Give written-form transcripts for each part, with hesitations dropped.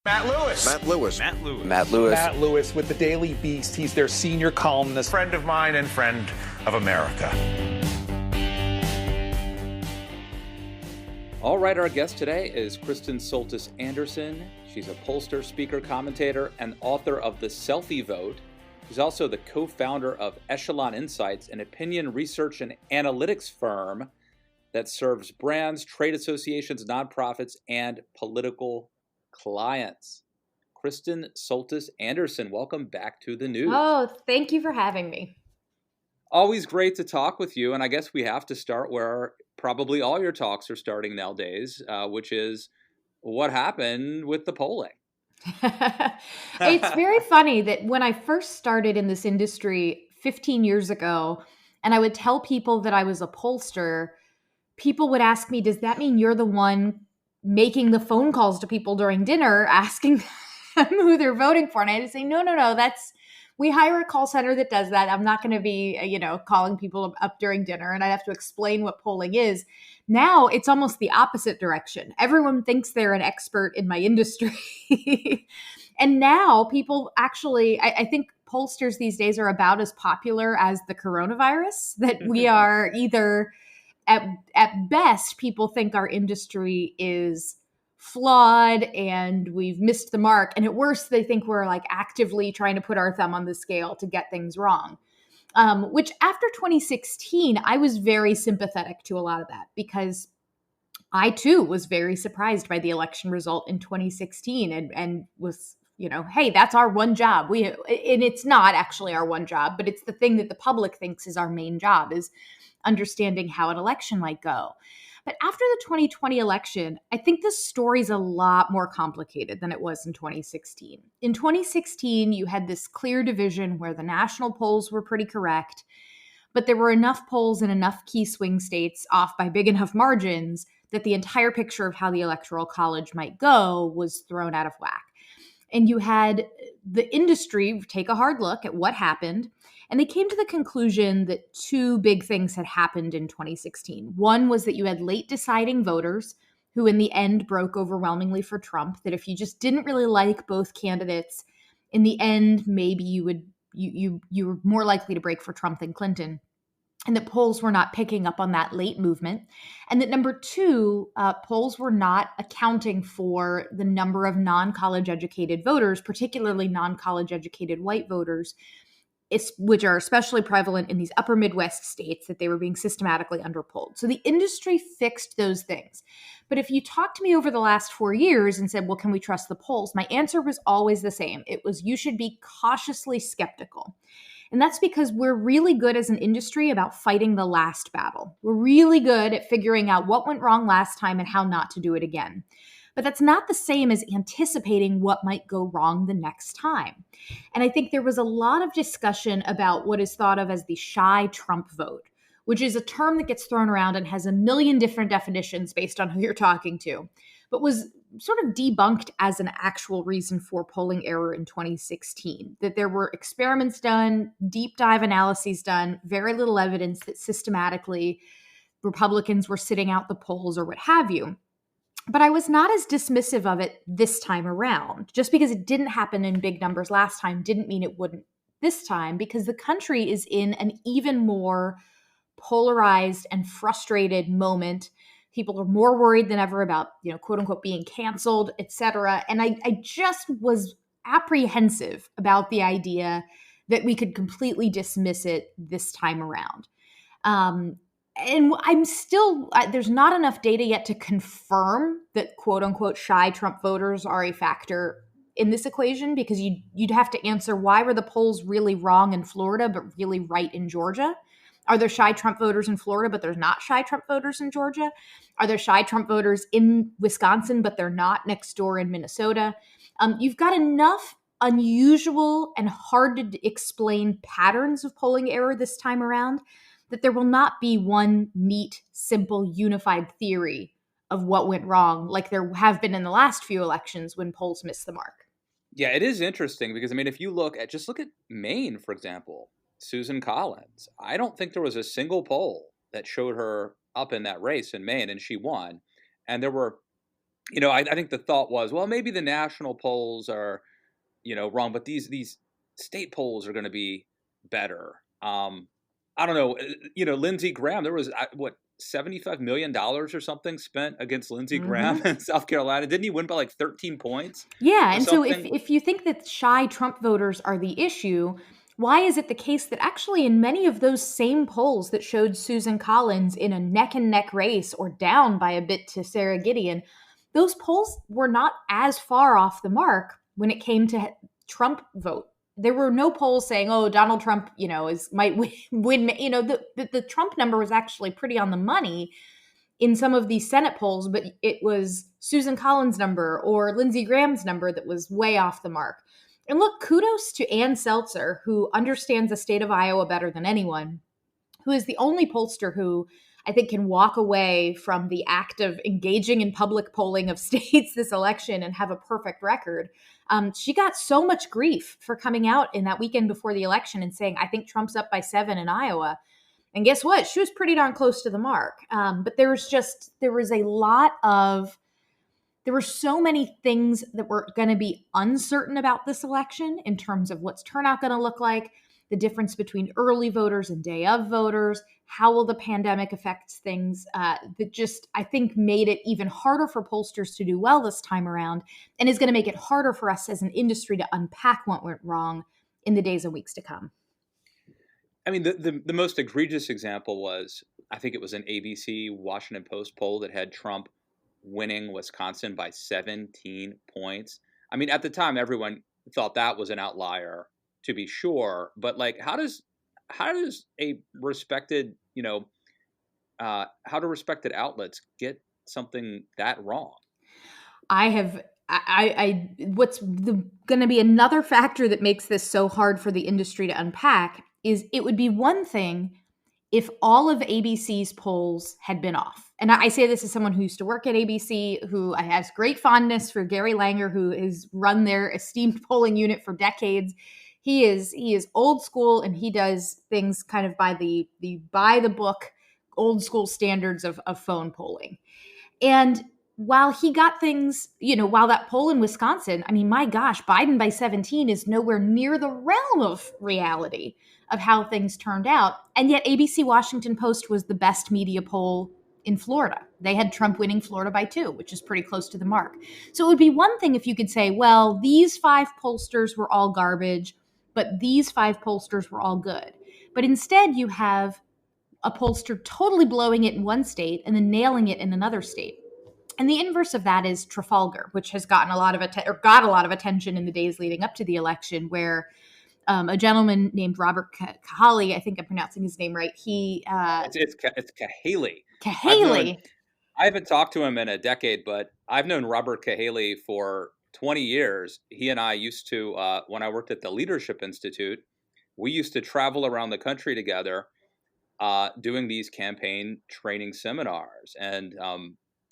Matt Lewis. Matt Lewis. Matt Lewis. Matt Lewis. Matt Lewis with the Daily Beast. He's their senior columnist. Friend of mine and friend of America. All right, our guest today is Kristen Soltis Anderson. She's a pollster, speaker, commentator, and author of the Selfie Vote. She's also the co-founder of Echelon Insights, an opinion research and analytics firm that serves brands, trade associations, nonprofits, and political clients. Kristen Soltis Anderson, welcome back to the news. Oh, thank you for having me. Always great to talk with you, and I guess we have to start where probably all your talks are starting nowadays, which is what happened with the polling. It's very funny that when I first started in this industry 15 years ago, and I would tell people that I was a pollster, people would ask me, does that mean you're the one making the phone calls to people during dinner, asking them who they're voting for? And I had to say, no, we hire a call center that does that. I'm not going to be, calling people up during dinner, and I'd have to explain what polling is. Now it's almost the opposite direction. Everyone thinks they're an expert in my industry. And now people actually, I think pollsters these days are about as popular as the coronavirus, that we are either, at best, people think our industry is flawed and we've missed the mark. And at worst, they think we're like actively trying to put our thumb on the scale to get things wrong. Which after 2016, I was very sympathetic to a lot of that, because I too was very surprised by the election result in 2016 and was, hey, that's our one job. And it's not actually our one job, but it's the thing that the public thinks is our main job, is understanding how an election might go. But after the 2020 election, I think the story's a lot more complicated than it was in 2016. In 2016, you had this clear division where the national polls were pretty correct, but there were enough polls in enough key swing states off by big enough margins that the entire picture of how the Electoral College might go was thrown out of whack. And you had the industry take a hard look at what happened, and they came to the conclusion that two big things had happened in 2016. One was that you had late deciding voters who in the end broke overwhelmingly for Trump, that if you just didn't really like both candidates, in the end, maybe you were more likely to break for Trump than Clinton. And that polls were not picking up on that late movement. And that number two, polls were not accounting for the number of non-college educated voters, particularly non-college educated white voters, which are especially prevalent in these upper Midwest states, that they were being systematically underpolled. So the industry fixed those things. But if you talked to me over the last 4 years and said, well, can we trust the polls? My answer was always the same. It was, you should be cautiously skeptical. And that's because we're really good as an industry about fighting the last battle. We're really good at figuring out what went wrong last time and how not to do it again. But that's not the same as anticipating what might go wrong the next time. And I think there was a lot of discussion about what is thought of as the shy Trump vote, which is a term that gets thrown around and has a million different definitions based on who you're talking to, but was sort of debunked as an actual reason for polling error in 2016, that there were experiments done, deep dive analyses done, very little evidence that systematically Republicans were sitting out the polls or what have you. But I was not as dismissive of it this time around. Just because it didn't happen in big numbers last time didn't mean it wouldn't this time, because the country is in an even more polarized and frustrated moment. People are more worried than ever about, quote unquote, being canceled, et cetera. And I just was apprehensive about the idea that we could completely dismiss it this time around. And I'm still, there's not enough data yet to confirm that, quote unquote, shy Trump voters are a factor in this equation, because you'd have to answer, why were the polls really wrong in Florida but really right in Georgia? Are there shy Trump voters in Florida, but there's not shy Trump voters in Georgia? Are there shy Trump voters in Wisconsin, but they're not next door in Minnesota? You've got enough unusual and hard to explain patterns of polling error this time around that there will not be one neat, simple, unified theory of what went wrong, like there have been in the last few elections when polls missed the mark. Yeah, it is interesting because, if you look at Maine, for example, Susan Collins, I don't think there was a single poll that showed her up in that race in Maine, and she won. And there were I think the thought was, well, maybe the national polls are, wrong, but these state polls are going to be better. I don't know. Lindsey Graham, there was $75 million or something spent against Lindsey Graham in South Carolina. Didn't he win by like 13 points? Yeah. And so something? if you think that shy Trump voters are the issue, why is it the case that actually in many of those same polls that showed Susan Collins in a neck and neck race or down by a bit to Sarah Gideon, those polls were not as far off the mark when it came to Trump vote? There were no polls saying, "Oh, Donald Trump, might win." The Trump number was actually pretty on the money in some of these Senate polls, but it was Susan Collins' number or Lindsey Graham's number that was way off the mark. And look, kudos to Ann Seltzer, who understands the state of Iowa better than anyone, who is the only pollster who I think can walk away from the act of engaging in public polling of states this election and have a perfect record. She got so much grief for coming out in that weekend before the election and saying, I think Trump's up by 7 in Iowa. And guess what? She was pretty darn close to the mark. But there were so many things that were going to be uncertain about this election in terms of what's turnout going to look like, the difference between early voters and day of voters, how will the pandemic affect things, that just, I think, made it even harder for pollsters to do well this time around, and is going to make it harder for us as an industry to unpack what went wrong in the days and weeks to come. I mean, the most egregious example was, I think it was an ABC Washington Post poll that had Trump winning Wisconsin by 17 points. I mean, at the time, everyone thought that was an outlier, to be sure. But like, how does a respected, how do respected outlets get something that wrong? What's going to be another factor that makes this so hard for the industry to unpack is it would be one thing if all of ABC's polls had been off. And I say this as someone who used to work at ABC, who has great fondness for Gary Langer, who has run their esteemed polling unit for decades. He is old school, and he does things kind of by the book, old school standards of phone polling. And while he got things, while that poll in Wisconsin, I mean, my gosh, Biden by 17 is nowhere near the realm of reality of how things turned out. And yet ABC Washington Post was the best media poll in Florida. They had Trump winning Florida by 2, which is pretty close to the mark. So it would be one thing if you could say, well, these 5 pollsters were all garbage, but these 5 pollsters were all good. But instead you have a pollster totally blowing it in one state and then nailing it in another state. And the inverse of that is Trafalgar, which has got a lot of attention in the days leading up to the election, where a gentleman named Robert Cahaly, I think I'm pronouncing his name right. It's Cahaly. Cahaly. I haven't talked to him in a decade, but I've known Robert Cahaly for 20 years. He and I used to, when I worked at the Leadership Institute, we used to travel around the country together, doing these campaign training seminars, and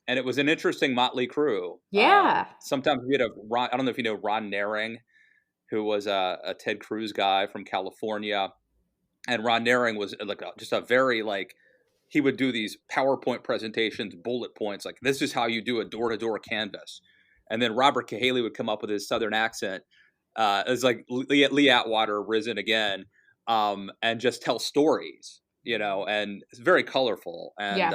it was an interesting motley crew. Yeah. Sometimes we had I don't know if you know Ron Naring, who was a Ted Cruz guy from California. And Ron Naring was just a very, he would do these PowerPoint presentations, bullet points, like this is how you do a door-to-door canvas. And then Robert Cahaly would come up with his Southern accent. It's like Lee Atwater risen again, and just tell stories, and it's very colorful. And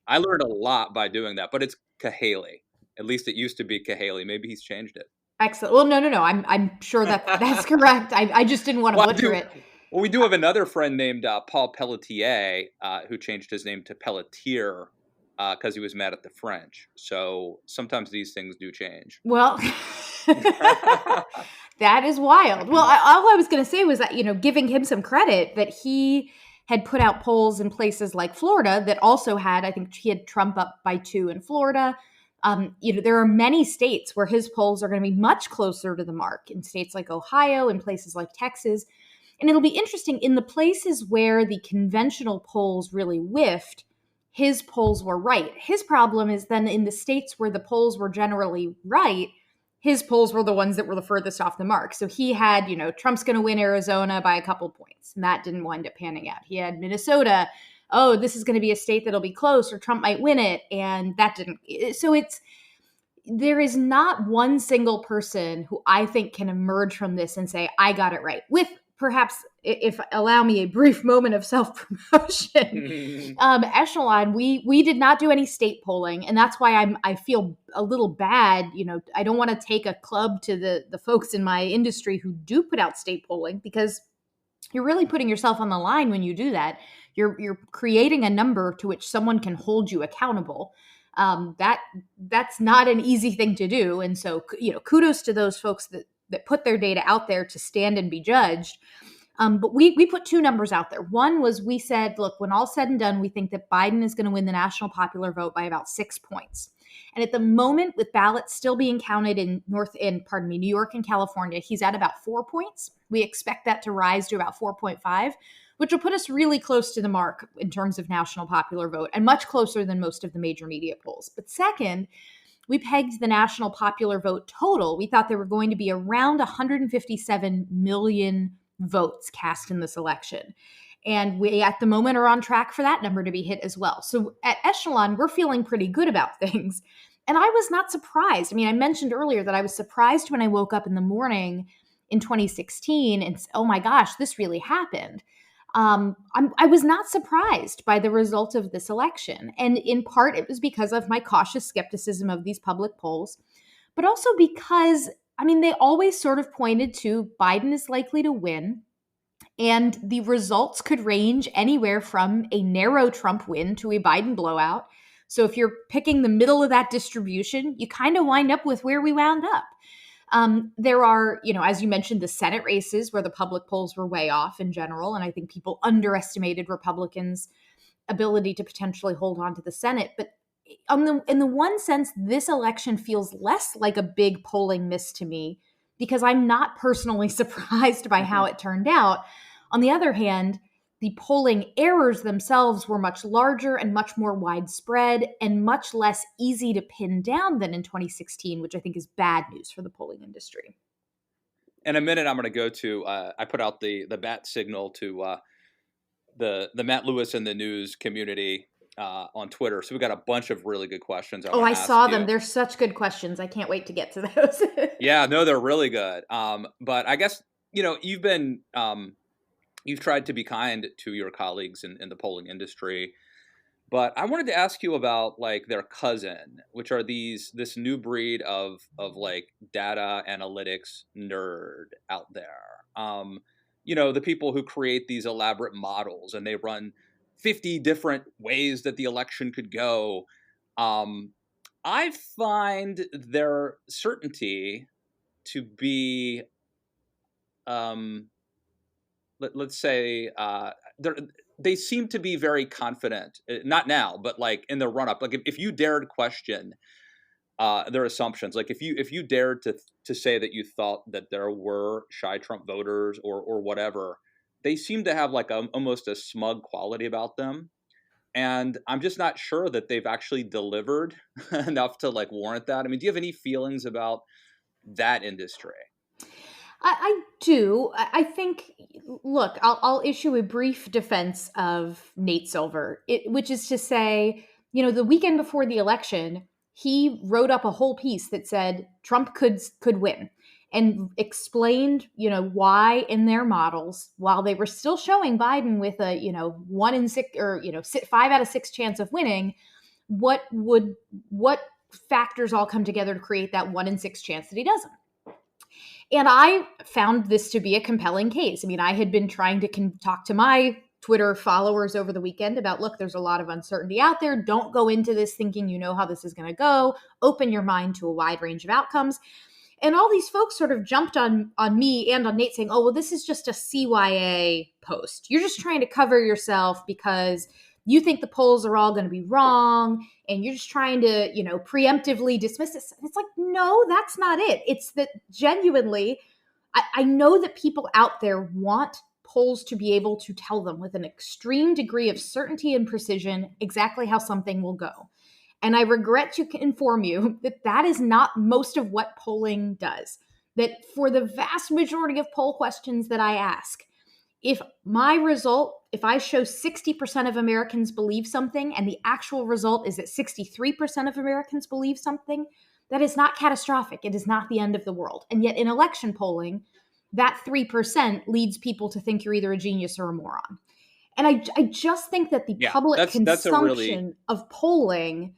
I learned a lot by doing that, but it's Cahaly. At least it used to be Cahaly. Maybe he's changed it. Excellent. Well, no. I'm sure that's correct. I just didn't want to butcher it. Well, we do have another friend named Paul Pelletier, who changed his name to Pelletier because he was mad at the French. So sometimes these things do change. Well, that is wild. Well, all I was going to say was that, giving him some credit that he had put out polls in places like Florida that also had, I think he had Trump up by 2 in Florida. There are many states where his polls are going to be much closer to the mark, in states like Ohio and places like Texas. And it'll be interesting, in the places where the conventional polls really whiffed, his polls were right. His problem is then in the states where the polls were generally right, his polls were the ones that were the furthest off the mark. So he had, Trump's going to win Arizona by a couple points, and that didn't wind up panning out. He had Minnesota. Oh, this is going to be a state that'll be close, or Trump might win it, and that didn't. So there is not one single person who I think can emerge from this and say, I got it right. With perhaps, if allow me a brief moment of self-promotion, Echelon, we did not do any state polling. And that's why I feel a little bad. I don't want to take a club to the folks in my industry who do put out state polling, because you're really putting yourself on the line when you do that. You're creating a number to which someone can hold you accountable. That's not an easy thing to do. And so, kudos to those folks that put their data out there to stand and be judged. But we put two numbers out there. One was, we said, look, when all said and done, we think that Biden is going to win the national popular vote by about 6 points. And at the moment, with ballots still being counted in New York and California, he's at about 4 points. We expect that to rise to about 4.5, which will put us really close to the mark in terms of national popular vote, and much closer than most of the major media polls. But second, we pegged the national popular vote total. We thought there were going to be around 157 million votes cast in this election. And we, at the moment, are on track for that number to be hit as well. So at Echelon, we're feeling pretty good about things. And I was not surprised. I mean, I mentioned earlier that I was surprised when I woke up in the morning in 2016 and, oh my gosh, this really happened. I was not surprised by the result of this election. And in part, it was because of my cautious skepticism of these public polls, but also because, they always sort of pointed to Biden is likely to win. And the results could range anywhere from a narrow Trump win to a Biden blowout. So if you're picking the middle of that distribution, you kind of wind up with where we wound up. There are, as you mentioned, the Senate races where the public polls were way off in general. And I think people underestimated Republicans' ability to potentially hold on to the Senate. But in the one sense, this election feels less like a big polling miss to me, because I'm not personally surprised by how it turned out. On the other hand, the polling errors themselves were much larger and much more widespread and much less easy to pin down than in 2016, which I think is bad news for the polling industry. In a minute, I'm going to go to, I put out the bat signal to the Matt Lewis and the news community on Twitter. So we got a bunch of really good questions. I saw them. They're such good questions. I can't wait to get to those. Yeah, no, they're really good. But I guess, you've been, you've tried to be kind to your colleagues in the polling industry, but I wanted to ask you about like their cousin, which are this new breed of like data analytics nerd out there. The people who create these elaborate models and they run 50 different ways that the election could go. I find their certainty to be, let's say, they seem to be very confident, not now, but like in the run up. Like if you dared question their assumptions, like if you dared to say that you thought that there were shy Trump voters or whatever, they seem to have like almost a smug quality about them. And I'm just not sure that they've actually delivered enough to like warrant that. Do you have any feelings about that industry? I do. I think, look, I'll issue a brief defense of Nate Silver, which is to say, the weekend before the election, he wrote up a whole piece that said Trump could win, and explained, why in their models, while they were still showing Biden with a, 1 in 6 or, 5 out of 6 chance of winning, what factors all come together to create that 1 in 6 chance that he doesn't. And I found this to be a compelling case. I had been trying to talk to my Twitter followers over the weekend about, look, there's a lot of uncertainty out there. Don't go into this thinking you know how this is going to go. Open your mind to a wide range of outcomes. And all these folks sort of jumped on me and on Nate saying, oh, well, this is just a CYA post. You're just trying to cover yourself because you think the polls are all going to be wrong and you're just trying to, preemptively dismiss this. And it's like, no, that's not it. It's that genuinely, I know that people out there want polls to be able to tell them with an extreme degree of certainty and precision exactly how something will go. And I regret to inform you that that is not most of what polling does. That for the vast majority of poll questions that I ask, if I show 60% of Americans believe something and the actual result is that 63% of Americans believe something, that is not catastrophic. It is not the end of the world. And yet in election polling, that 3% leads people to think you're either a genius or a moron. And I just think that the public consumption of polling,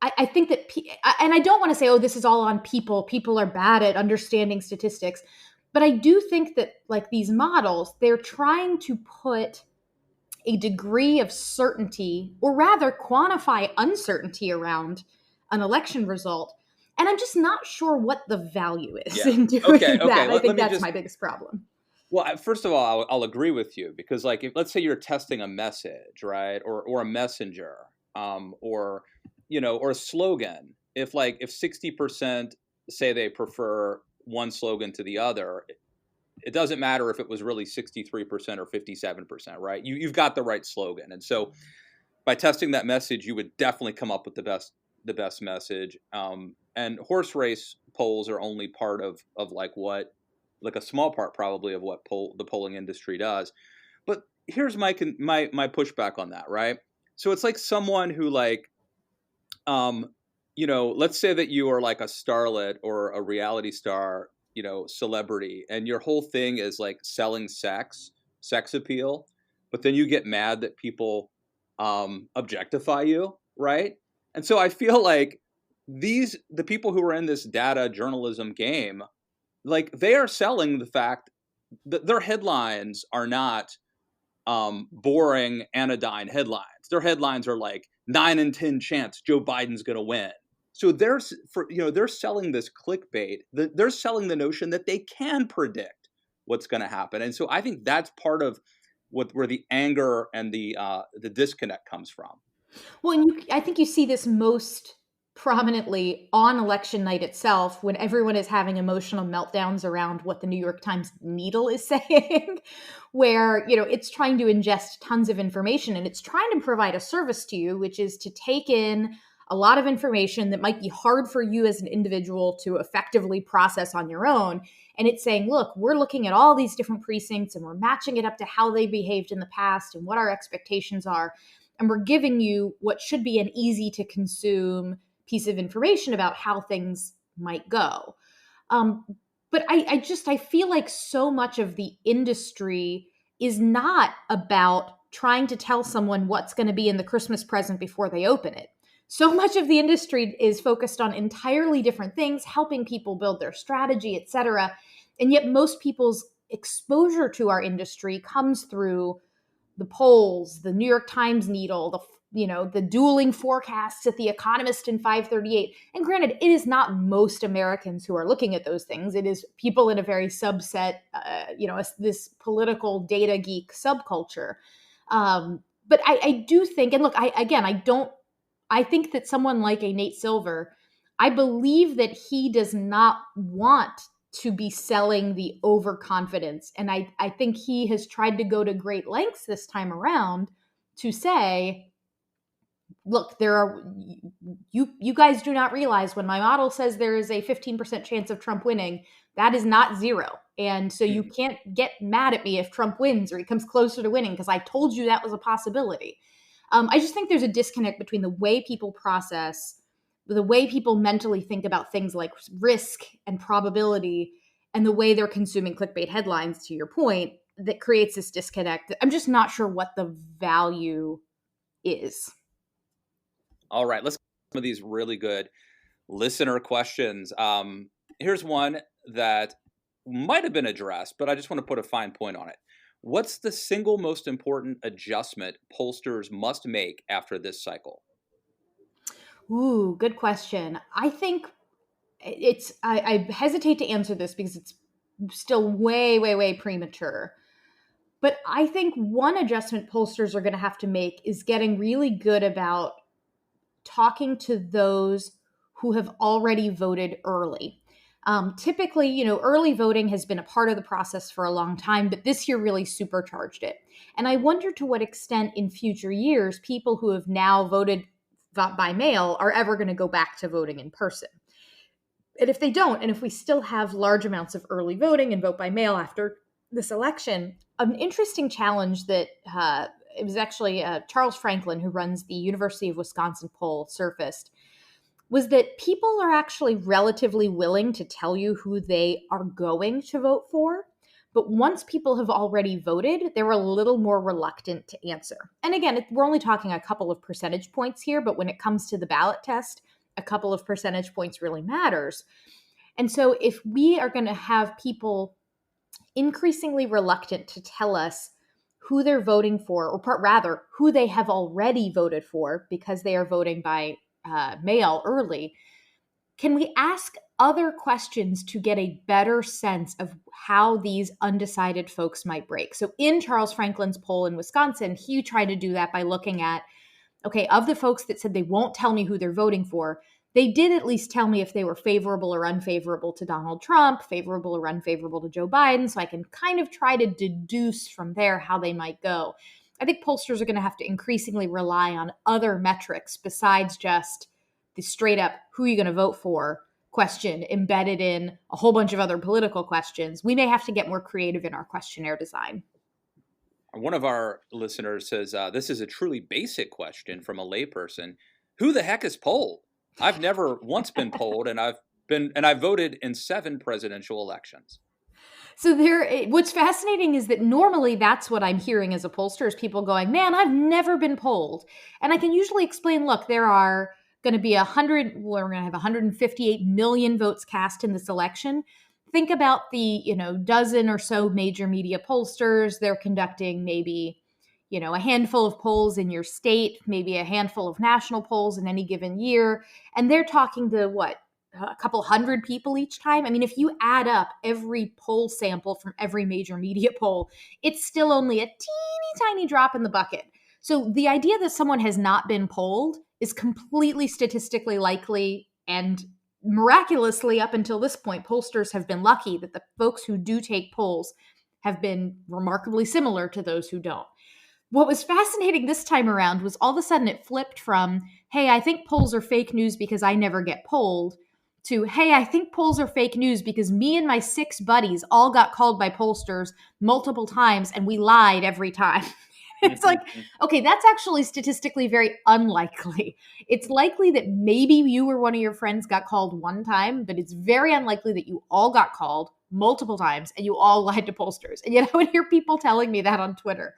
I think that, and I don't want to say, oh, this is all on people. People are bad at understanding statistics. But I do think that like these models, they're trying to put a degree of certainty, or rather quantify uncertainty around an election result. And I'm just not sure what the value is in doing that. I think that's my biggest problem. Well, first of all, I'll agree with you, because like, if, let's say you're testing a message, right? Or a messenger, or a slogan. If 60% say they prefer one slogan to the other, it doesn't matter if it was really 63% or 57%, right? You've got the right slogan. And so by testing that message, you would definitely come up with the best message. And horse race polls are only part of a small part probably of what the polling industry does. But here's my pushback on that, right? So it's like someone who let's say that you are like a starlet or a reality star, celebrity, and your whole thing is like selling sex appeal, but then you get mad that people objectify you, right? And so I feel like the people who are in this data journalism game, like they are selling the fact that their headlines are not boring anodyne headlines. Their headlines are like 9 in 10 chance Joe Biden's going to win. So they're selling this clickbait. They're selling the notion that they can predict what's going to happen. And so I think that's part of where the anger and the disconnect comes from. Well, and I think you see this most prominently on election night itself, when everyone is having emotional meltdowns around what the New York Times Needle is saying, where, it's trying to ingest tons of information and it's trying to provide a service to you, which is to take in a lot of information that might be hard for you as an individual to effectively process on your own. And it's saying, look, we're looking at all these different precincts and we're matching it up to how they behaved in the past and what our expectations are. And we're giving you what should be an easy to consume piece of information about how things might go. But I feel like so much of the industry is not about trying to tell someone what's going to be in the Christmas present before they open it. So much of the industry is focused on entirely different things, helping people build their strategy, et cetera. And yet most people's exposure to our industry comes through the polls, the New York Times Needle, the dueling forecasts at The Economist and 538. And granted, it is not most Americans who are looking at those things. It is people in a very subset, this political data geek subculture. But I do think, and look, I think that someone like a Nate Silver, I believe that he does not want to be selling the overconfidence. And I think he has tried to go to great lengths this time around to say, look, you guys do not realize when my model says there is a 15% chance of Trump winning, that is not 0. And so you can't get mad at me if Trump wins or he comes closer to winning because I told you that was a possibility. I just think there's a disconnect between the way people process, the way people mentally think about things like risk and probability, and the way they're consuming clickbait headlines, to your point, that creates this disconnect. I'm just not sure what the value is. All right, let's get some of these really good listener questions. Here's one that might have been addressed, but I just want to put a fine point on it. What's the single most important adjustment pollsters must make after this cycle? Ooh, good question. I think I hesitate to answer this because it's still way, way, way premature. But I think one adjustment pollsters are going to have to make is getting really good about talking to those who have already voted early. Typically, early voting has been a part of the process for a long time, but this year really supercharged it. And I wonder to what extent in future years, people who have now voted by mail are ever going to go back to voting in person. And if they don't, and if we still have large amounts of early voting and vote by mail after this election, an interesting challenge that it was actually Charles Franklin, who runs the University of Wisconsin poll, surfaced, was that people are actually relatively willing to tell you who they are going to vote for. But once people have already voted, they're a little more reluctant to answer. And again, we're only talking a couple of percentage points here, but when it comes to the ballot test, a couple of percentage points really matters. And so if we are going to have people increasingly reluctant to tell us who they're voting for, or rather, who they have already voted for because they are voting by mail early, can we ask other questions to get a better sense of how these undecided folks might break? So in Charles Franklin's poll in Wisconsin, he tried to do that by looking at, okay, of the folks that said they won't tell me who they're voting for, they did at least tell me if they were favorable or unfavorable to Donald Trump, favorable or unfavorable to Joe Biden, so I can kind of try to deduce from there how they might go. I think pollsters are going to have to increasingly rely on other metrics besides just the straight up who are you going to vote for question embedded in a whole bunch of other political questions. We may have to get more creative in our questionnaire design. One of our listeners says, this is a truly basic question from a layperson. Who the heck is polled? I've never once been polled, and I've voted in 7 presidential elections. So what's fascinating is that normally that's what I'm hearing as a pollster is people going, man, I've never been polled. And I can usually explain, look, there are going to be we're going to have 158 million votes cast in this election. Think about the, dozen or so major media pollsters. They're conducting maybe, a handful of polls in your state, maybe a handful of national polls in any given year. And they're talking to a couple hundred people each time. I mean, if you add up every poll sample from every major media poll, it's still only a teeny tiny drop in the bucket. So the idea that someone has not been polled is completely statistically likely, and miraculously up until this point, pollsters have been lucky that the folks who do take polls have been remarkably similar to those who don't. What was fascinating this time around was all of a sudden it flipped from, hey, I think polls are fake news because I never get polled, to, hey, I think polls are fake news because me and my 6 buddies all got called by pollsters multiple times and we lied every time. It's like, okay, that's actually statistically very unlikely. It's likely that maybe you or one of your friends got called one time, but it's very unlikely that you all got called multiple times and you all lied to pollsters. And yet I would hear people telling me that on Twitter.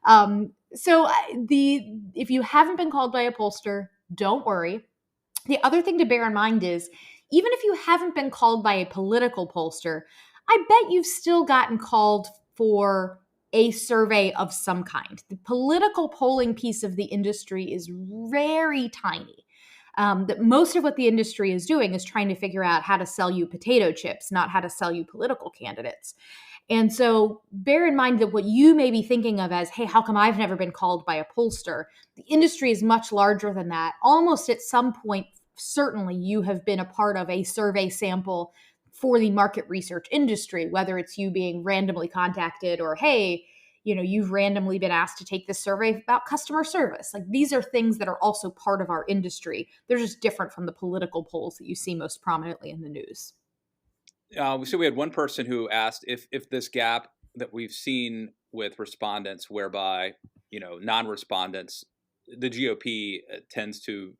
If you haven't been called by a pollster, don't worry. The other thing to bear in mind is, even if you haven't been called by a political pollster, I bet you've still gotten called for a survey of some kind. The political polling piece of the industry is very tiny. That most of what the industry is doing is trying to figure out how to sell you potato chips, not how to sell you political candidates. And so bear in mind that what you may be thinking of as, hey, how come I've never been called by a pollster? The industry is much larger than that. Almost at some point, certainly you have been a part of a survey sample for the market research industry, whether it's you being randomly contacted or, hey, you've randomly been asked to take this survey about customer service. Like, these are things that are also part of our industry. They're just different from the political polls that you see most prominently in the news. So we had one person who asked if this gap that we've seen with respondents, whereby, non-respondents, the GOP tends to,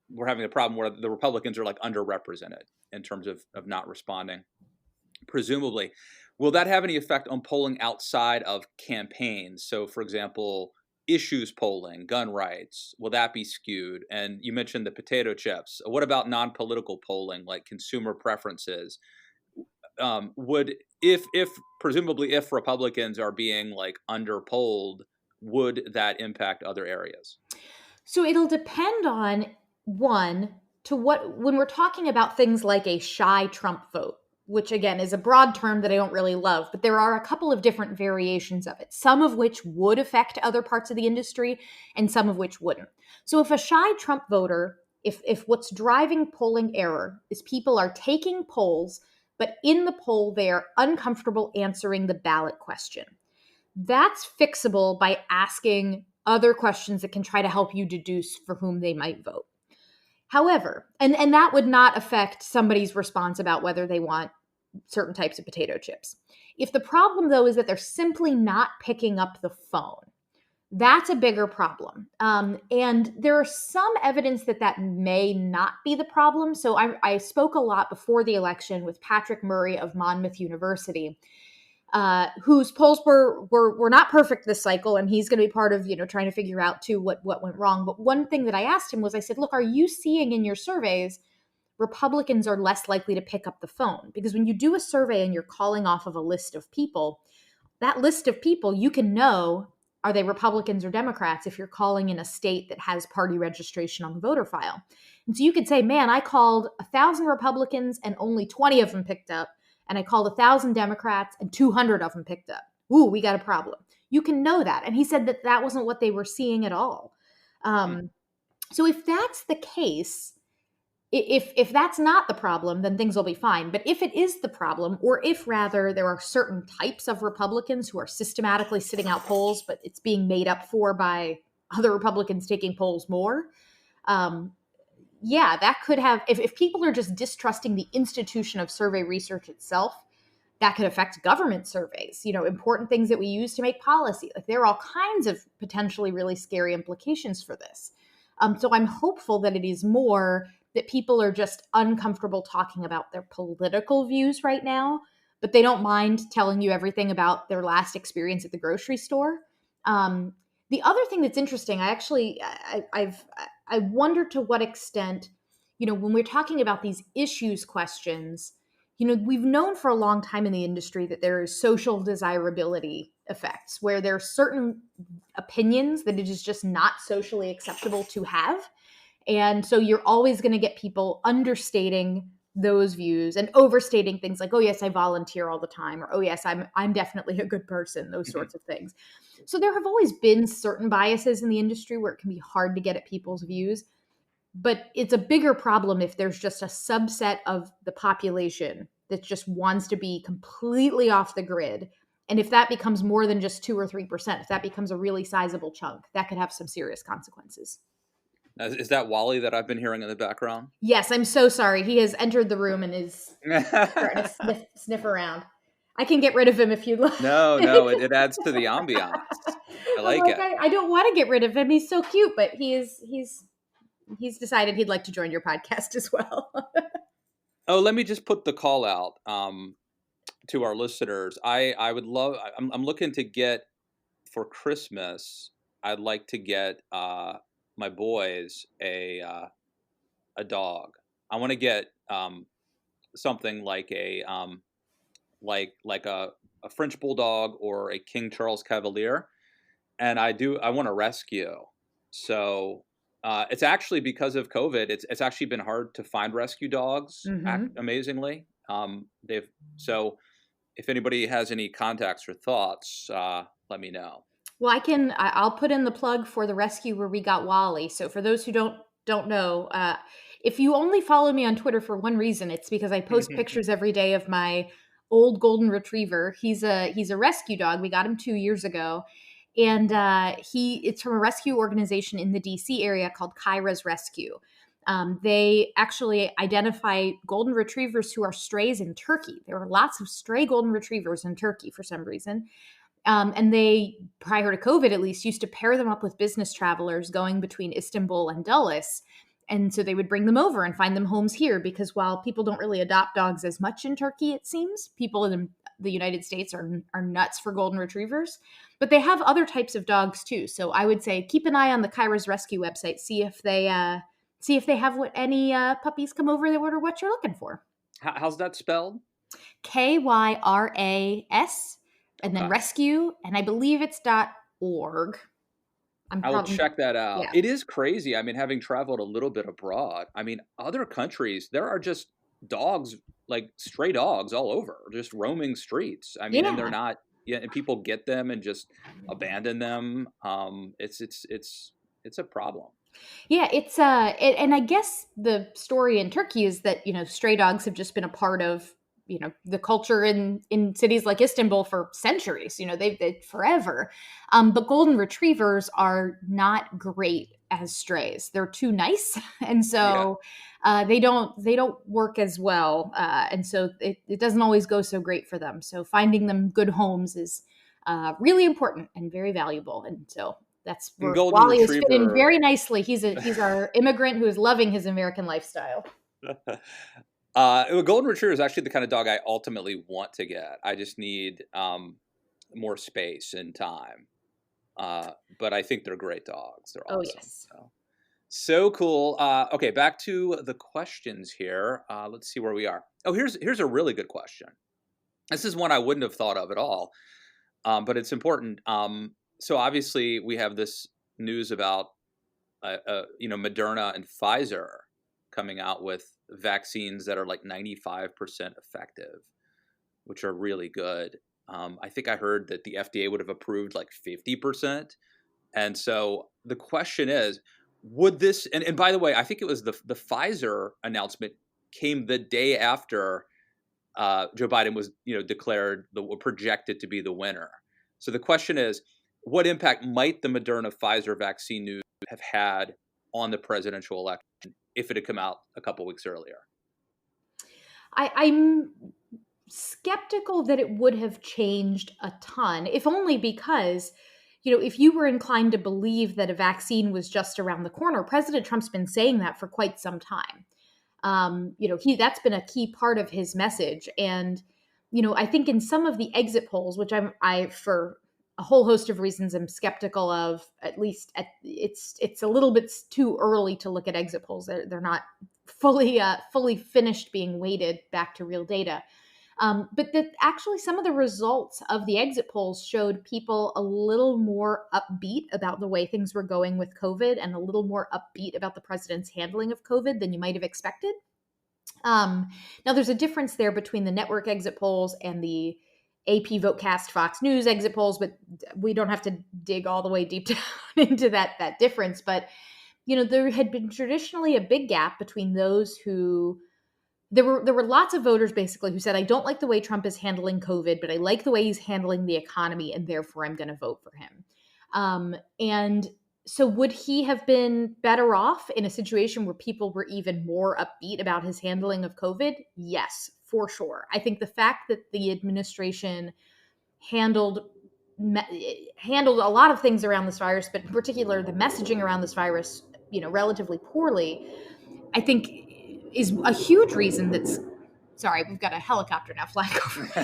we're having a problem where the Republicans are like underrepresented in terms of not responding. Presumably, will that have any effect on polling outside of campaigns? So, for example, issues polling, gun rights, will that be skewed? And you mentioned the potato chips. What about non-political polling, like consumer preferences? Presumably if Republicans are being like underpolled, would that impact other areas? So it'll depend on when we're talking about things like a shy Trump vote, which again is a broad term that I don't really love, but there are a couple of different variations of it, some of which would affect other parts of the industry and some of which wouldn't. So if a shy Trump voter, if what's driving polling error is people are taking polls, but in the poll they're uncomfortable answering the ballot question, that's fixable by asking other questions that can try to help you deduce for whom they might vote. However, and that would not affect somebody's response about whether they want certain types of potato chips. If the problem, though, is that they're simply not picking up the phone, That's a bigger problem. And there is some evidence that that may not be the problem. So I spoke a lot before the election with Patrick Murray of Monmouth University, whose polls were not perfect this cycle, and he's going to be part of trying to figure out too what went wrong. But one thing that I asked him was, I said, look, are you seeing in your surveys Republicans are less likely to pick up the phone? Because when you do a survey and you're calling off of a list of people, that list of people, you can know, are they Republicans or Democrats if you're calling in a state that has party registration on the voter file. And so you could say, man, I called 1,000 Republicans and only 20 of them picked up. And I called 1,000 Democrats and 200 of them picked up. Ooh, we got a problem. You can know that. And he said that that wasn't what they were seeing at all. So if that's the case, if that's not the problem, then things will be fine. But if it is the problem, or if rather there are certain types of Republicans who are systematically sitting out polls, but it's being made up for by other Republicans taking polls more, that could have, if people are just distrusting the institution of survey research itself, that could affect government surveys, important things that we use to make policy. Like, there are all kinds of potentially really scary implications for this. So I'm hopeful that it is more that people are just uncomfortable talking about their political views right now, but they don't mind telling you everything about their last experience at the grocery store. The other thing that's interesting, I wonder to what extent, when we're talking about these issues questions, we've known for a long time in the industry that there is social desirability effects, where there are certain opinions that it is just not socially acceptable to have. And so you're always going to get people understating those views and overstating things like, oh, yes, I volunteer all the time, or, oh, yes, I'm definitely a good person, those sorts of things. So there have always been certain biases in the industry where it can be hard to get at people's views. But it's a bigger problem if there's just a subset of the population that just wants to be completely off the grid. And if that becomes more than just 2 or 3%, if that becomes a really sizable chunk, that could have some serious consequences. Is that Wally that I've been hearing in the background? Yes, I'm so sorry. He has entered the room and is starting to sniff around. I can get rid of him if you'd like. No, it adds to the ambiance. I like it. I don't want to get rid of him. He's so cute, but he's decided he'd like to join your podcast as well. Oh, let me just put the call out to our listeners. I would love. I'm looking to get for Christmas. I'd like to get my boys a dog. I want to get something like a a French bulldog or a King Charles Cavalier, and I want to rescue. So it's actually, because of COVID, it's actually been hard to find rescue dogs. Amazingly, so if anybody has any contacts or thoughts, let me know. Well, I'll put in the plug for the rescue where we got Wally. So for those who don't know, if you only follow me on Twitter for one reason, it's because I post pictures every day of my old golden retriever. He's a rescue dog. We got him 2 years ago. And it's from a rescue organization in the DC area called Kyra's Rescue. They actually identify golden retrievers who are strays in Turkey. There are lots of stray golden retrievers in Turkey for some reason. And they, prior to COVID at least, used to pair them up with business travelers going between Istanbul and Dulles. And so they would bring them over and find them homes here, because while people don't really adopt dogs as much in Turkey, it seems, people in the United States are nuts for golden retrievers. But they have other types of dogs too. So I would say keep an eye on the Kyra's Rescue website. See if they have any puppies come over that order what you're looking for. How's that spelled? KYRAS. And then rescue, and I believe it's .org. I will check that out. Yeah. It is crazy. I mean, having traveled a little bit abroad, I mean, other countries, there are just dogs, like stray dogs all over, just roaming streets. I mean, and they're not, and people get them and just abandon them. It's a problem. Yeah, and I guess the story in Turkey is that, stray dogs have just been a part of the culture in cities like Istanbul for centuries. They've forever. But golden retrievers are not great as strays. They're too nice, and so they don't work as well. And so it doesn't always go so great for them. So finding them good homes is really important and very valuable. And so That's And where golden Wally is fit in retriever. very nicely. He's our immigrant who is loving his American lifestyle. A golden retriever is actually the kind of dog I ultimately want to get. I just need more space and time. But I think they're great dogs. They're Oh, awesome. yes. So cool. Okay, back to the questions here. Let's see where we are. Oh, here's a really good question. This is one I wouldn't have thought of at all, but it's important. So obviously we have this news about Moderna and Pfizer coming out with vaccines that are like 95% effective, which are really good. I think I heard that the FDA would have approved like 50%. And so the question is, would this, and by the way, I think it was the Pfizer announcement came the day after Joe Biden was, declared projected to be the winner. So the question is, what impact might the Moderna Pfizer vaccine news have had on the presidential election if it had come out a couple weeks earlier? I'm skeptical that it would have changed a ton, if only because, if you were inclined to believe that a vaccine was just around the corner, President Trump's been saying that for quite some time. That's been a key part of his message. And, I think in some of the exit polls, which I for a whole host of reasons, I'm skeptical of, at least it's a little bit too early to look at exit polls. They're not fully finished being weighted back to real data. But that actually some of the results of the exit polls showed people a little more upbeat about the way things were going with COVID and a little more upbeat about the president's handling of COVID than you might have expected. Now, there's a difference there between the network exit polls and the AP Votecast Fox News exit polls, but we don't have to dig all the way deep down into that difference. But, there had been traditionally a big gap between those who there were lots of voters basically who said, I don't like the way Trump is handling COVID, but I like the way he's handling the economy, and therefore I'm going to vote for him. And so would he have been better off in a situation where people were even more upbeat about his handling of COVID? Yes, for sure. I think the fact that the administration handled a lot of things around this virus, but in particular the messaging around this virus, relatively poorly, I think is a huge reason that's, sorry, we've got a helicopter now flying over my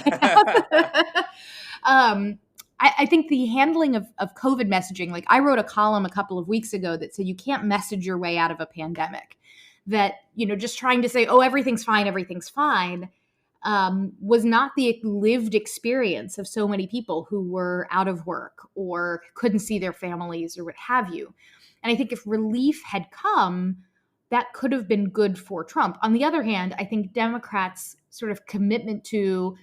house. I think the handling of COVID messaging, like I wrote a column a couple of weeks ago that said you can't message your way out of a pandemic. That, just trying to say, oh, everything's fine, was not the lived experience of so many people who were out of work or couldn't see their families or what have you. And I think if relief had come, that could have been good for Trump. On the other hand, I think Democrats' sort of commitment to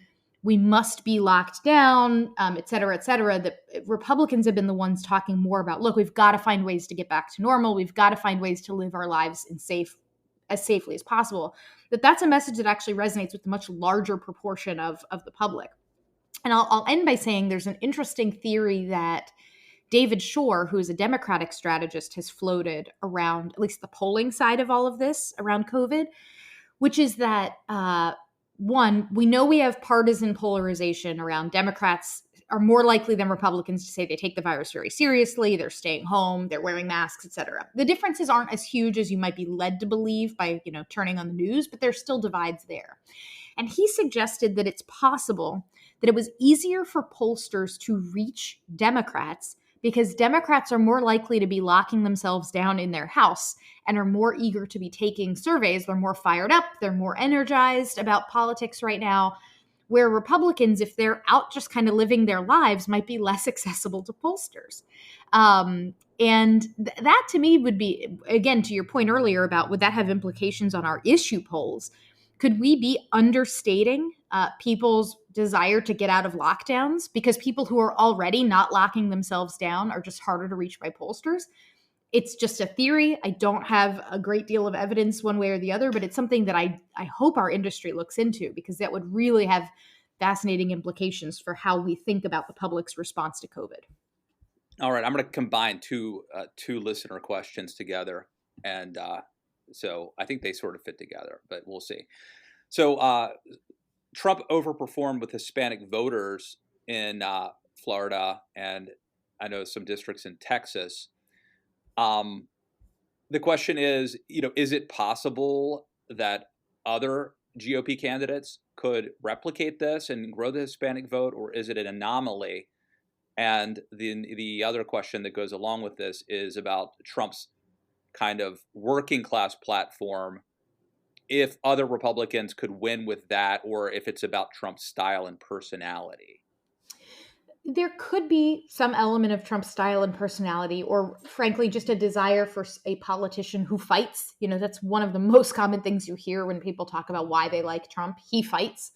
we must be locked down, et cetera, that Republicans have been the ones talking more about, look, we've got to find ways to get back to normal. We've got to find ways to live our lives as safely as possible. That's a message that actually resonates with a much larger proportion of the public. And I'll end by saying there's an interesting theory that David Shore, who is a Democratic strategist, has floated around, at least the polling side of all of this, around COVID, which is that, one, we know we have partisan polarization around Democrats are more likely than Republicans to say they take the virus very seriously, they're staying home, they're wearing masks, et cetera. The differences aren't as huge as you might be led to believe by, turning on the news, but there's still divides there. And he suggested that it's possible that it was easier for pollsters to reach Democrats because Democrats are more likely to be locking themselves down in their house and are more eager to be taking surveys. They're more fired up. They're more energized about politics right now, where Republicans, if they're out just kind of living their lives, might be less accessible to pollsters. And that to me would be, again, to your point earlier about would that have implications on our issue polls? Could we be understating people's desire to get out of lockdowns because people who are already not locking themselves down are just harder to reach by pollsters? It's just a theory. I don't have a great deal of evidence one way or the other, but it's something that I hope our industry looks into because that would really have fascinating implications for how we think about the public's response to COVID. All right, I'm going to combine two listener questions together, and so I think they sort of fit together, but we'll see. So Trump overperformed with Hispanic voters in Florida, and I know some districts in Texas. The question is, is it possible that other GOP candidates could replicate this and grow the Hispanic vote, or is it an anomaly? And the other question that goes along with this is about Trump's kind of working class platform, if other Republicans could win with that, or if it's about Trump's style and personality. There could be some element of Trump's style and personality, or frankly, just a desire for a politician who fights. That's one of the most common things you hear when people talk about why they like Trump. He fights.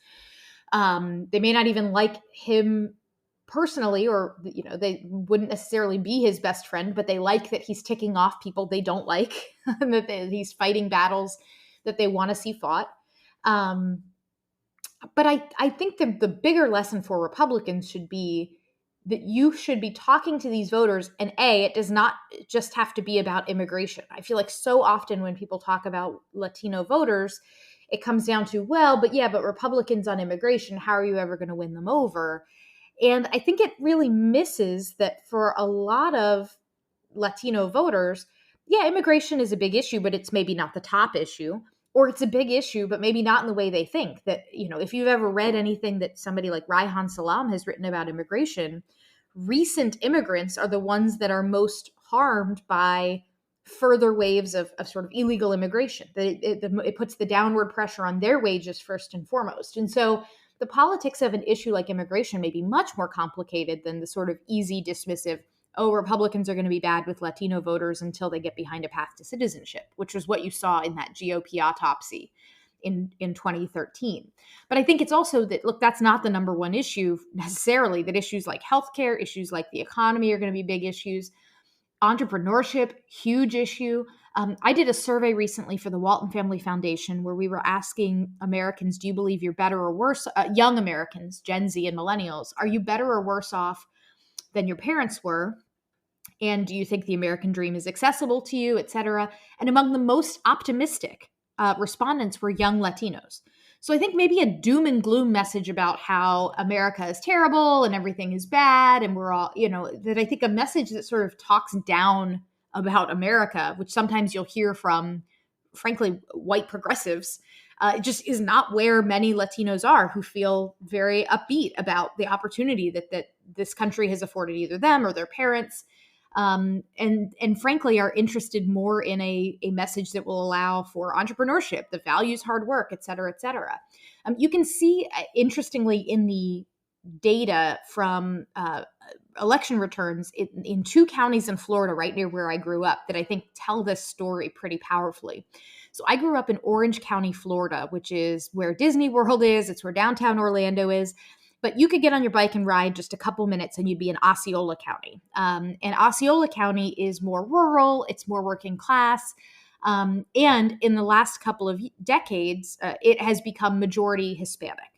They may not even like him personally, or, they wouldn't necessarily be his best friend, but they like that he's ticking off people they don't like, and that he's fighting battles that they want to see fought. But I think the bigger lesson for Republicans should be that you should be talking to these voters, and it does not just have to be about immigration. I feel like so often when people talk about Latino voters, it comes down to, but Republicans on immigration, how are you ever going to win them over? And I think it really misses that for a lot of Latino voters, immigration is a big issue, but it's maybe not the top issue. Or it's a big issue, but maybe not in the way they think. That, if you've ever read anything that somebody like Reihan Salam has written about immigration, recent immigrants are the ones that are most harmed by further waves of sort of illegal immigration. It puts the downward pressure on their wages first and foremost. And so the politics of an issue like immigration may be much more complicated than the sort of easy, dismissive, Republicans are going to be bad with Latino voters until they get behind a path to citizenship, which was what you saw in that GOP autopsy in 2013. But I think it's also that, look, that's not the number one issue necessarily, that issues like healthcare, issues like the economy are going to be big issues. Entrepreneurship, huge issue. I did a survey recently for the Walton Family Foundation where we were asking Americans, do you believe you're better or worse? Young Americans, Gen Z and millennials, are you better or worse off than your parents were? And do you think the American dream is accessible to you, et cetera? And among the most optimistic respondents were young Latinos. So I think maybe a doom and gloom message about how America is terrible and everything is bad and we're all, that I think a message that sort of talks down about America, which sometimes you'll hear from, frankly, white progressives, it just is not where many Latinos are, who feel very upbeat about the opportunity that this country has afforded either them or their parents. And frankly, are interested more in a message that will allow for entrepreneurship, that values hard work, et cetera, et cetera. You can see, interestingly, in the data from election returns in two counties in Florida, right near where I grew up, that I think tell this story pretty powerfully. So I grew up in Orange County, Florida, which is where Disney World is. It's where downtown Orlando is. But you could get on your bike and ride just a couple minutes and you'd be in Osceola County. And Osceola County is more rural. It's more working class. And in the last couple of decades, it has become majority Hispanic.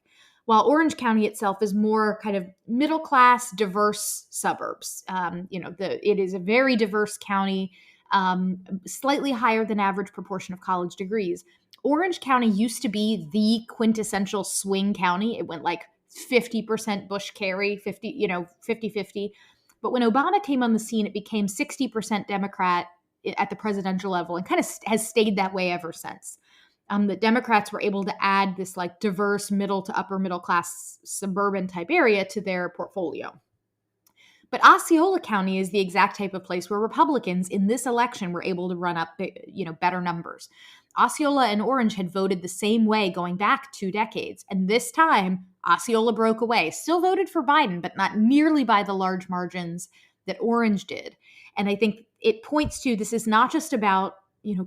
While Orange County itself is more kind of middle class, diverse suburbs. It is a very diverse county, slightly higher than average proportion of college degrees. Orange County used to be the quintessential swing county. It went like 50% Bush Kerry, 50-50. But when Obama came on the scene, it became 60% Democrat at the presidential level and kind of has stayed that way ever since. The Democrats were able to add this like diverse middle to upper middle class suburban type area to their portfolio. But Osceola County is the exact type of place where Republicans in this election were able to run up, better numbers. Osceola and Orange had voted the same way going back 2 decades. And this time, Osceola broke away, still voted for Biden, but not nearly by the large margins that Orange did. And I think it points to, this is not just about,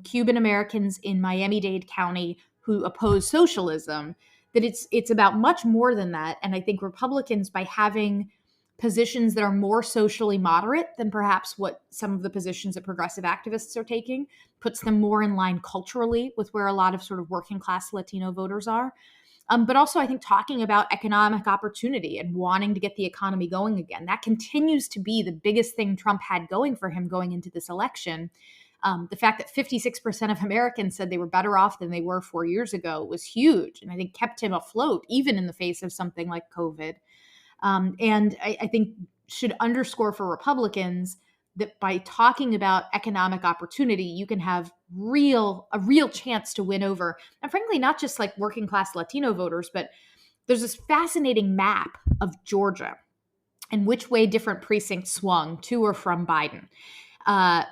Cuban Americans in Miami-Dade County who oppose socialism, that it's about much more than that. And I think Republicans, by having positions that are more socially moderate than perhaps what some of the positions that progressive activists are taking, puts them more in line culturally with where a lot of sort of working class Latino voters are. But also, I think talking about economic opportunity and wanting to get the economy going again, that continues to be the biggest thing Trump had going for him going into this election. The fact that 56% of Americans said they were better off than they were 4 years ago was huge, and I think kept him afloat, even in the face of something like COVID. And I think should underscore for Republicans that by talking about economic opportunity, you can have a real chance to win over, and frankly, not just like working class Latino voters, but there's this fascinating map of Georgia and which way different precincts swung to or from Biden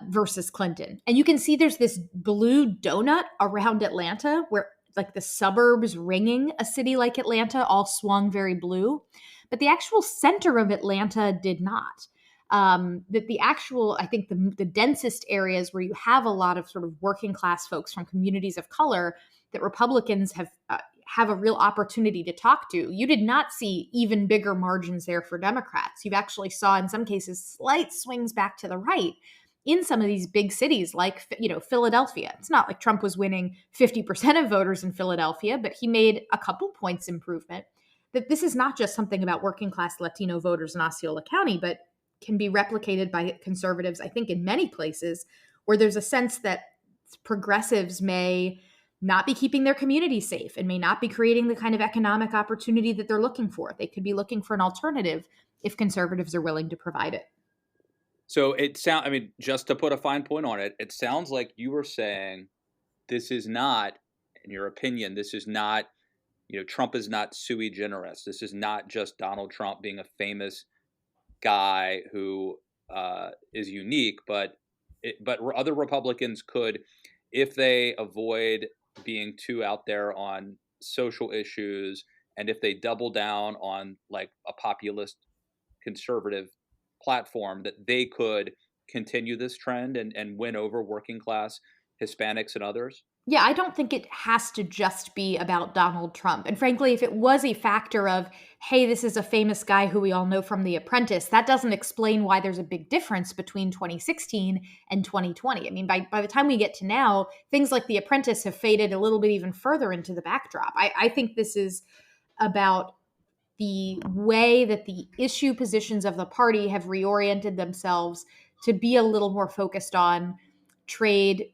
versus Clinton. And you can see there's this blue donut around Atlanta where like the suburbs ringing a city like Atlanta all swung very blue, but the actual center of Atlanta did not. That the actual, I think the densest areas where you have a lot of sort of working class folks from communities of color that Republicans have a real opportunity to talk to. You did not see even bigger margins there for Democrats. You actually saw in some cases slight swings back to the right in some of these big cities like, Philadelphia. It's not like Trump was winning 50% of voters in Philadelphia, but he made a couple points improvement. That this is not just something about working class Latino voters in Osceola County, but can be replicated by conservatives, I think, in many places where there's a sense that progressives may not be keeping their community safe and may not be creating the kind of economic opportunity that they're looking for. They could be looking for an alternative if conservatives are willing to provide it. So just to put a fine point on it, it sounds like you were saying this is not, in your opinion, this is not, Trump is not sui generis. This is not just Donald Trump being a famous guy who is unique, but other Republicans could, if they avoid being too out there on social issues, and if they double down on like a populist conservative platform, that they could continue this trend and win over working class Hispanics and others? Yeah, I don't think it has to just be about Donald Trump. And frankly, if it was a factor of, hey, this is a famous guy who we all know from The Apprentice, that doesn't explain why there's a big difference between 2016 and 2020. I mean, by the time we get to now, things like The Apprentice have faded a little bit even further into the backdrop. I think this is about the way that the issue positions of the party have reoriented themselves to be a little more focused on trade.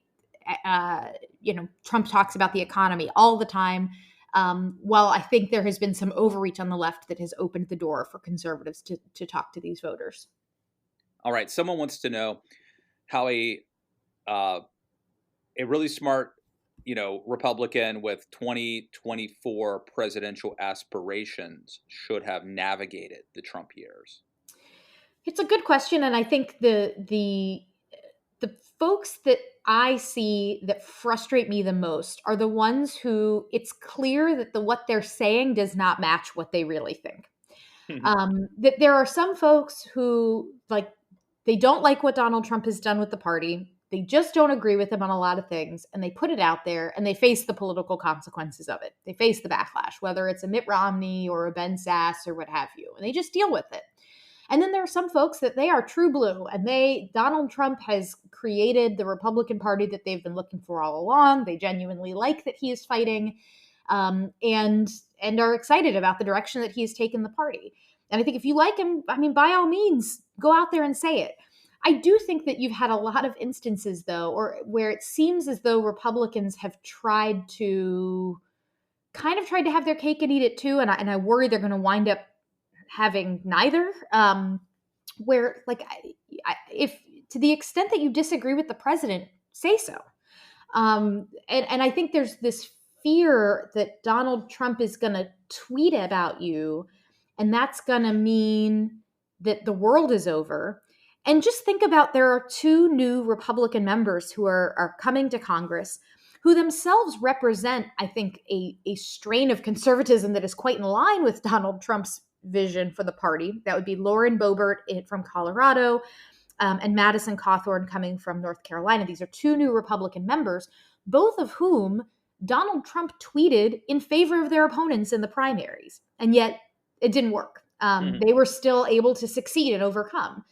Trump talks about the economy all the time. While I think there has been some overreach on the left that has opened the door for conservatives to talk to these voters. All right. Someone wants to know how a really smart, Republican with 2024 presidential aspirations should have navigated the Trump years. It's a good question. And I think the folks that I see that frustrate me the most are the ones who it's clear that what they're saying does not match what they really think. That there are some folks who they don't like what Donald Trump has done with the party. They just don't agree with him on a lot of things, and they put it out there and they face the political consequences of it. They face the backlash, whether it's a Mitt Romney or a Ben Sass or what have you, and they just deal with it. And then there are some folks that they are true blue, and Donald Trump has created the Republican Party that they've been looking for all along. They genuinely like that he is fighting, and are excited about the direction that he has taken the party. And I think if you like him, I mean, by all means, go out there and say it. I do think that you've had a lot of instances, though, where it seems as though Republicans have tried to have their cake and eat it too, and I worry they're going to wind up having neither. Where if to the extent that you disagree with the president, say so. And I think there's this fear that Donald Trump is going to tweet about you, and that's going to mean that the world is over. And just think about, there are two new Republican members who are coming to Congress who themselves represent, I think, a strain of conservatism that is quite in line with Donald Trump's vision for the party. That would be Lauren Boebert from Colorado and Madison Cawthorn coming from North Carolina. These are two new Republican members, both of whom Donald Trump tweeted in favor of their opponents in the primaries. And yet it didn't work. They were still able to succeed and overcome.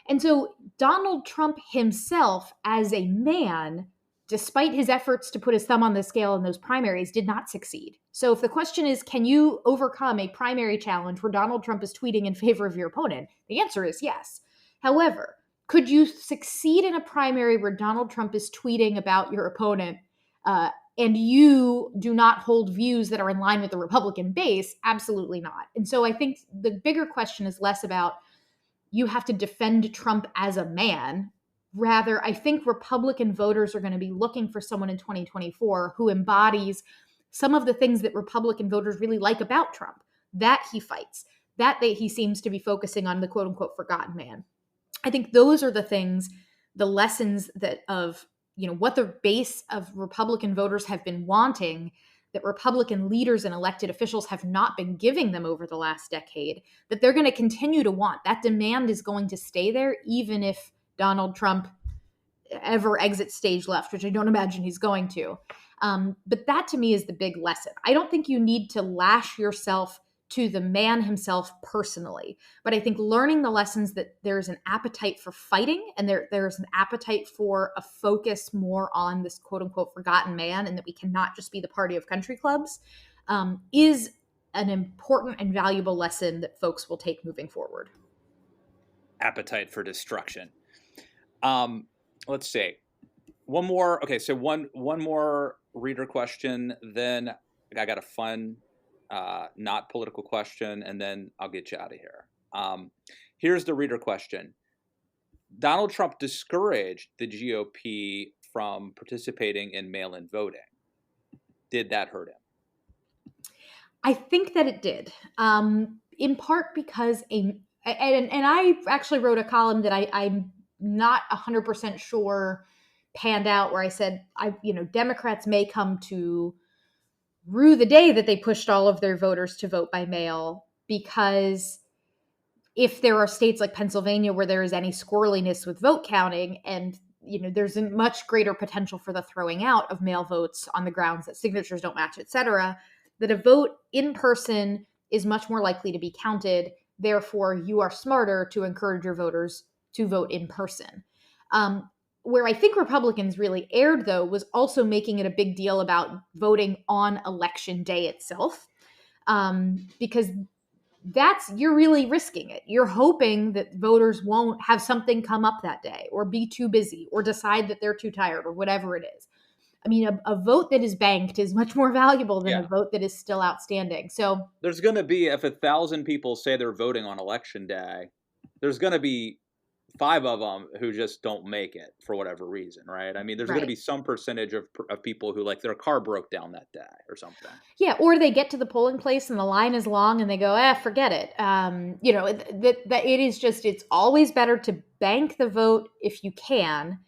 And so Donald Trump himself as a man, despite his efforts to put his thumb on the scale in those primaries, did not succeed. So if the question is, can you overcome a primary challenge where Donald Trump is tweeting in favor of your opponent? The answer is yes. However, could you succeed in a primary where Donald Trump is tweeting about your opponent and you do not hold views that are in line with the Republican base? Absolutely not. And so I think the bigger question is less about you have to defend Trump as a man. Rather, I think Republican voters are going to be looking for someone in 2024 who embodies some of the things that Republican voters really like about Trump, that he fights, that he seems to be focusing on the quote unquote forgotten man. I think those are the things, the lessons that of, what the base of Republican voters have been wanting, that Republican leaders and elected officials have not been giving them over the last decade, that they're going to continue to want. That demand is going to stay there, even if Donald Trump ever exits stage left, which I don't imagine he's going to. But that to me is the big lesson. I don't think you need to lash yourself to the man himself personally, but I think learning the lessons that there's an appetite for fighting, and there's an appetite for a focus more on this quote unquote forgotten man, and that we cannot just be the party of country clubs, is an important and valuable lesson that folks will take moving forward. Appetite for destruction. Let's see. One more. Okay, so one more reader question. Then I got a fun, not political question, and then I'll get you out of here. Here's the reader question. Donald Trump discouraged the GOP from participating in mail-in voting. Did that hurt him? I think that it did, in part because and I actually wrote a column that I'm not 100% sure panned out, where I said, Democrats may come to rue the day that they pushed all of their voters to vote by mail, because if there are states like Pennsylvania where there is any squirreliness with vote counting, and there's a much greater potential for the throwing out of mail votes on the grounds that signatures don't match, et cetera, that a vote in person is much more likely to be counted. Therefore, you are smarter to encourage your voters to vote in person. Where I think Republicans really erred, though, was also making it a big deal about voting on election day itself, because you're really risking it. You're hoping that voters won't have something come up that day, or be too busy, or decide that they're too tired, or whatever it is. I mean, a vote that is banked is much more valuable than a vote that is still outstanding. So there's going to be, if 1,000 people say they're voting on election day, there's going to be 5 of them who just don't make it for whatever reason, right? I mean, there's going to be some percentage of people who, like, their car broke down that day or something. Yeah, or they get to the polling place and the line is long and they go, forget it. That it is just, it's always better to bank the vote if you can.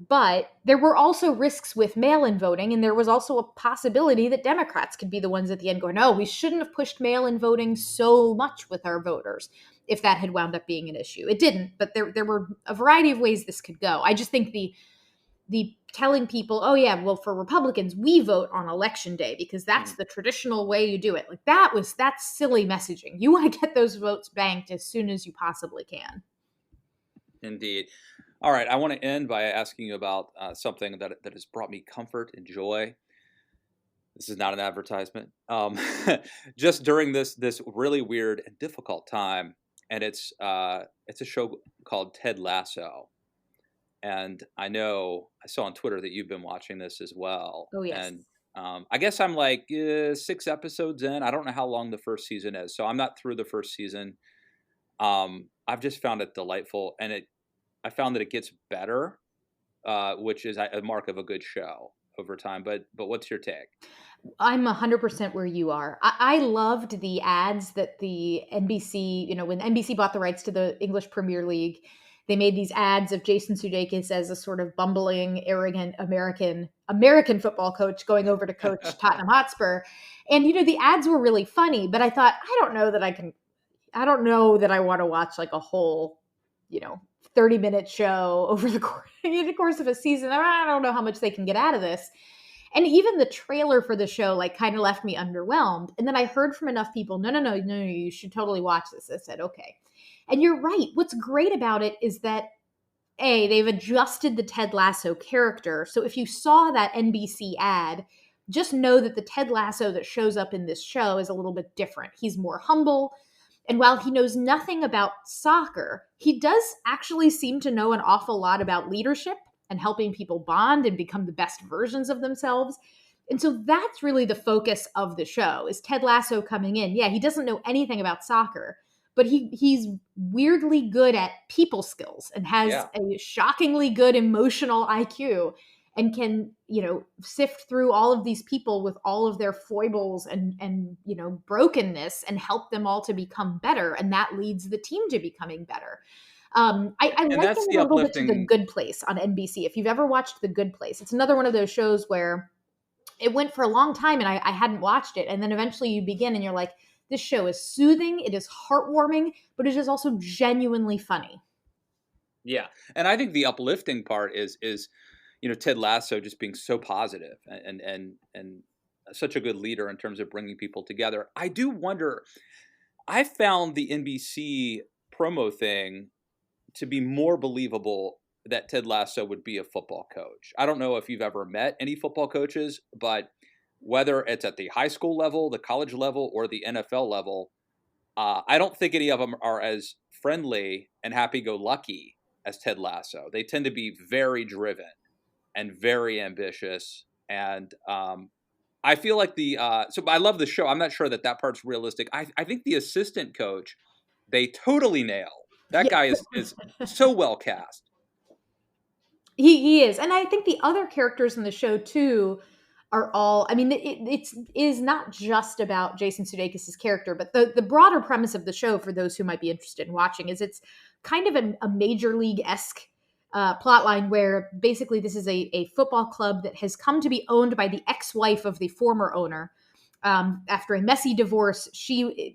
But there were also risks with mail-in voting, and there was also a possibility that Democrats could be the ones at the end going, no, we shouldn't have pushed mail-in voting so much with our voters, if that had wound up being an issue. It didn't, but there were a variety of ways this could go. I just think the telling people, oh yeah, well, for Republicans, we vote on election day because that's the traditional way you do it. Like, that's silly messaging. You want to get those votes banked as soon as you possibly can. Indeed. All right, I want to end by asking you about something that has brought me comfort and joy. This is not an advertisement. Just during this really weird and difficult time, and it's a show called Ted Lasso. And I saw on Twitter that you've been watching this as well. Oh, yes. And I guess I'm like 6 episodes in. I don't know how long the first season is, so I'm not through the first season. I've just found it delightful, and I found that it gets better, which is a mark of a good show over time. But what's your take? I'm 100% where you are. I loved the ads that the NBC, when NBC bought the rights to the English Premier League, they made these ads of Jason Sudeikis as a sort of bumbling, arrogant American football coach going over to coach Tottenham Hotspur. And, the ads were really funny, but I thought, I don't know that I want to watch like a whole, 30-minute show over the course of a season. I don't know how much they can get out of this. And even the trailer for the show, like, kind of left me underwhelmed. And then I heard from enough people, no, you should totally watch this. I said, okay. And you're right. What's great about it is that, they've adjusted the Ted Lasso character. So if you saw that NBC ad, just know that the Ted Lasso that shows up in this show is a little bit different. He's more humble. And while he knows nothing about soccer, he does actually seem to know an awful lot about leadership and helping people bond and become the best versions of themselves. And so that's really the focus of the show, is Ted Lasso coming in. Yeah, he doesn't know anything about soccer, but he's weirdly good at people skills and has a shockingly good emotional IQ and can, sift through all of these people with all of their foibles and brokenness and help them all to become better. And that leads the team to becoming better. I like him a little bit to The Good Place on NBC. If you've ever watched The Good Place, it's another one of those shows where it went for a long time and I hadn't watched it. And then eventually you begin and you're like, this show is soothing, it is heartwarming, but it is also genuinely funny. Yeah. And I think the uplifting part is Ted Lasso just being so positive and such a good leader in terms of bringing people together. I do wonder, I found the NBC promo thing to be more believable that Ted Lasso would be a football coach. I don't know if you've ever met any football coaches, but whether it's at the high school level, the college level, or the NFL level, I don't think any of them are as friendly and happy-go-lucky as Ted Lasso. They tend to be very driven and very ambitious. And I feel like so I love the show. I'm not sure that part's realistic. I think the assistant coach, they totally nail. That guy is so well cast. He is. And I think the other characters in the show too are all, I mean, it is not just about Jason Sudeikis' character, but the broader premise of the show, for those who might be interested in watching, is it's kind of a Major League-esque plotline where basically this is a football club that has come to be owned by the ex-wife of the former owner. After a messy divorce, she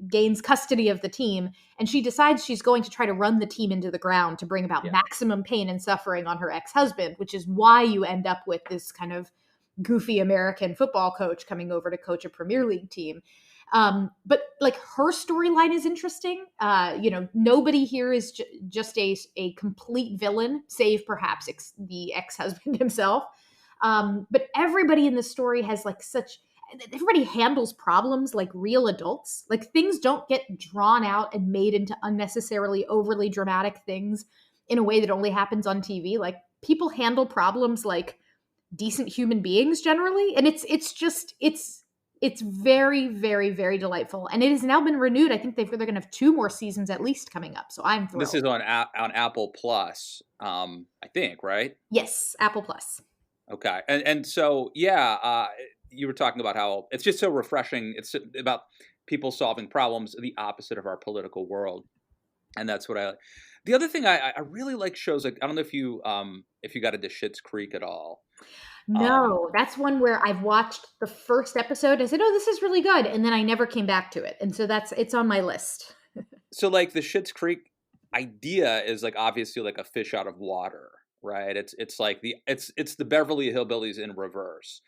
gains custody of the team, and she decides she's going to try to run the team into the ground to bring about maximum pain and suffering on her ex-husband, which is why you end up with this kind of goofy American football coach coming over to coach a Premier League team. But like her storyline is interesting. Nobody here is just a complete villain, save perhaps the ex-husband himself. But everybody in the story has everybody handles problems like real adults. Like things don't get drawn out and made into unnecessarily overly dramatic things in a way that only happens on TV. Like people handle problems like decent human beings generally. And it's very, very, very delightful. And it has now been renewed. I think they're going to have 2 more seasons at least coming up. So I'm thrilled. This is on Apple Plus, I think, right? Yes, Apple Plus. Okay. And so, you were talking about how it's just so refreshing. It's about people solving problems, the opposite of our political world. And that's what I like. The other thing I really like shows like, I don't know if you got into Schitt's Creek at all. No, that's one where I've watched the first episode. I said, oh, this is really good. And then I never came back to it. And so it's on my list. So like the Schitt's Creek idea is like obviously like a fish out of water, right? It's like it's the Beverly Hillbillies in reverse.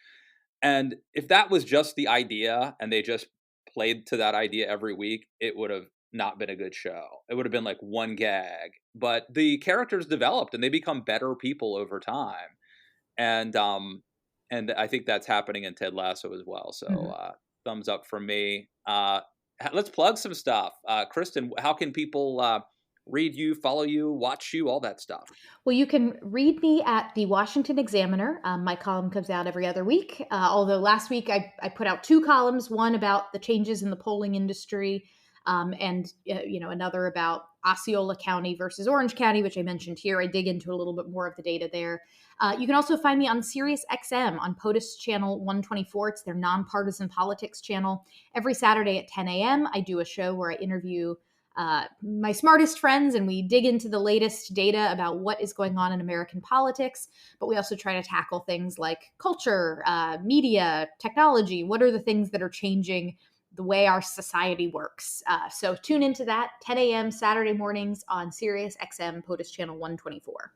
And if that was just the idea and they just played to that idea every week, it would have not been a good show. It would have been like one gag. But the characters developed and they become better people over time. And I think that's happening in Ted Lasso as well. So thumbs up from me. Let's plug some stuff. Kristen, how can people read you, follow you, watch you, all that stuff? Well, you can read me at the Washington Examiner. My column comes out every other week. Although last week I put out 2 columns, one about the changes in the polling industry, and another about Osceola County versus Orange County, which I mentioned here. I dig into a little bit more of the data there. You can also find me on Sirius XM on POTUS channel 124. It's their nonpartisan politics channel. Every Saturday at 10 a.m., I do a show where I interview my smartest friends, and we dig into the latest data about what is going on in American politics. But we also try to tackle things like culture, media, technology. What are the things that are changing the way our society works? So tune into that 10 a.m. Saturday mornings on Sirius XM POTUS channel 124.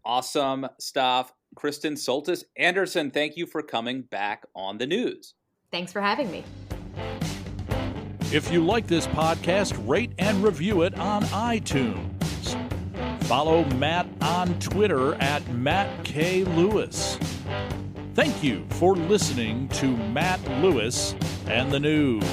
Awesome stuff. Kristen Soltis Anderson, thank you for coming back on the news. Thanks for having me. If you like this podcast, rate and review it on iTunes. Follow Matt on Twitter at Matt K. Lewis. Thank you for listening to Matt Lewis and the News.